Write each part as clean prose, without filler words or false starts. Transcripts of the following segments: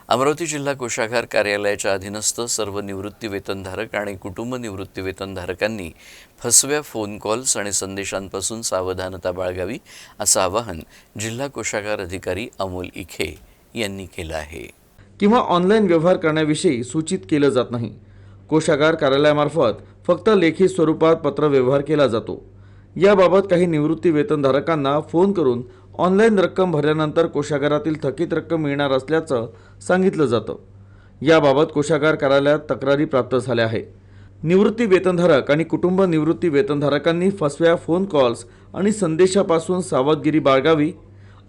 अमरावती जिल्हा कोषागार कार्यालयाच्या अधीनस्थ सर्व निवृत्ती वेतनधारक आणि कुटुंब निवृत्ती वेतनधारकांनी फसव्या फोन कॉल्स आणि संदेशांपासून सावधानता बाळगावी असं आवाहन जिल्हा कोषागार अधिकारी अमोल इखे यांनी केलं आहे। किंवा ऑनलाईन व्यवहार करण्याविषयी सूचित केलं जात नाही। कोषागार कार्यालयामार्फत फक्त लेखी स्वरूपात पत्र व्यवहार केला जातो। याबाबत काही निवृत्ती वेतनधारकांना फोन करून ऑनलाईन रक्कम भरल्यानंतर कोषागारातील थकीत रक्कम मिळणार असल्याचं सांगितलं जातं। याबाबत कोषागार कार्यालयात तक्रारी प्राप्त झाल्या आहेत। निवृत्ती वेतनधारक आणि कुटुंब निवृत्ती वेतनधारकांनी फसव्या फोन कॉल्स आणि संदेशापासून सावधगिरी बाळगावी।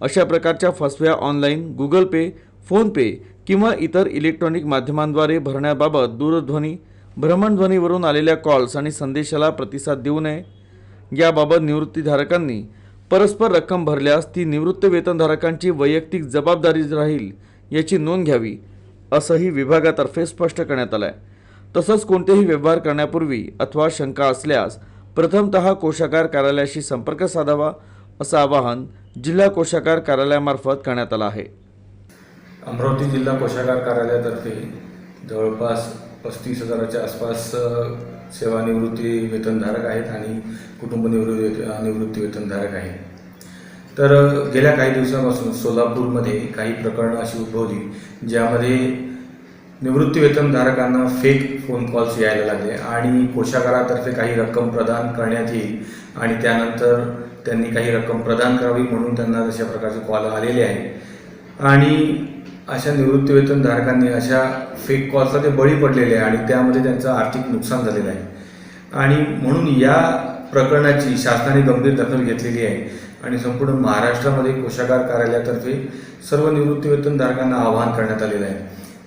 अशा प्रकारच्या फसव्या ऑनलाईन गुगल पे, फोन पे किंवा इतर इलेक्ट्रॉनिक माध्यमांद्वारे भरण्याबाबत दूरध्वनी, भ्रमणध्वनीवरून आलेल्या कॉल्स आणि संदेशाला प्रतिसाद देऊ नये। याबाबत निवृत्तीधारकांनी परस्पर रक्कम भरल्यास ती निवृत्त वेतनधारकांची वैयक्तिक जबाबदारी राहील याची नोंद घ्यावी असंही विभागातर्फे स्पष्ट करण्यात आलं आहे। तसंच कोणतेही व्यवहार करण्यापूर्वी अथवा शंका असल्यास प्रथमतः कोषागार कार्यालयाशी संपर्क साधावा असं आवाहन जिल्हा कोषागार कार्यालयामार्फत करण्यात आलं आहे। अमरावती जिल्हा कोषागार कार्यालयातर्फे जवळपास 35,000च्या आसपास सेवानिवृत्ती वेतनधारक आहेत आणि कुटुंब निवृत्ती वेतनधारक आहेत। तर गेल्या काही दिवसांपासून सोलापूरमध्ये काही प्रकरणं अशी उद्भवली ज्यामध्ये निवृत्ती वेतनधारकांना फेक फोन कॉल्स यायला लागले आणि कोषागारातर्फे काही रक्कम प्रदान करण्यात येईल आणि त्यानंतर त्यांनी काही रक्कम प्रदान करावी म्हणून त्यांना अशा प्रकारचे कॉल आलेले आहेत आणि अशा निवृत्ती वेतनधारकांनी अशा फेक कॉल्सला ते बळी पडलेले आहे आणि त्यामध्ये त्यांचं आर्थिक नुकसान झालेलं आहे आणि म्हणून या प्रकरणाची शासनाने गंभीर दखल घेतलेली आहे आणि संपूर्ण महाराष्ट्रामध्ये कोषागार कार्यालयातर्फे सर्व निवृत्ती वेतनधारकांना आवाहन करण्यात आलेलं आहे।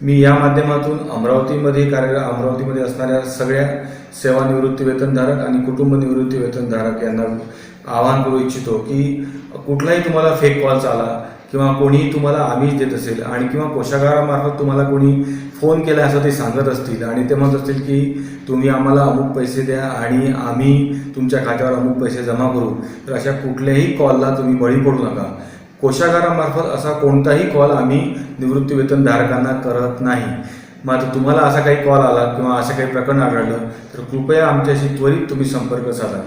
मी या माध्यमातून अमरावतीमध्ये असणाऱ्या सगळ्या सेवानिवृत्ती वेतनधारक आणि कुटुंब निवृत्ती वेतनधारक यांना आवाहन करू इच्छितो की कुठलाही तुम्हाला फेक कॉल्स आला किंवा कोणीही तुम्हाला आमिष देत असेल आणि किंवा कोषागारामार्फत तुम्हाला कोणी फोन केला असं ते सांगत असतील आणि ते म्हणत असतील की तुम्ही आम्हाला अमुक पैसे द्या आणि आम्ही तुमच्या खात्यावर अमुक पैसे जमा करू, तर अशा कुठल्याही कॉलला तुम्ही बळी पडू नका। कोषागारामार्फत असा कोणताही कॉल आम्ही निवृत्ती वेतनधारकांना करत नाही। मात्र तुम्हाला असा काही कॉल आला किंवा असं काही प्रकरण आढळलं तर कृपया आमच्याशी त्वरित तुम्ही संपर्क साधा।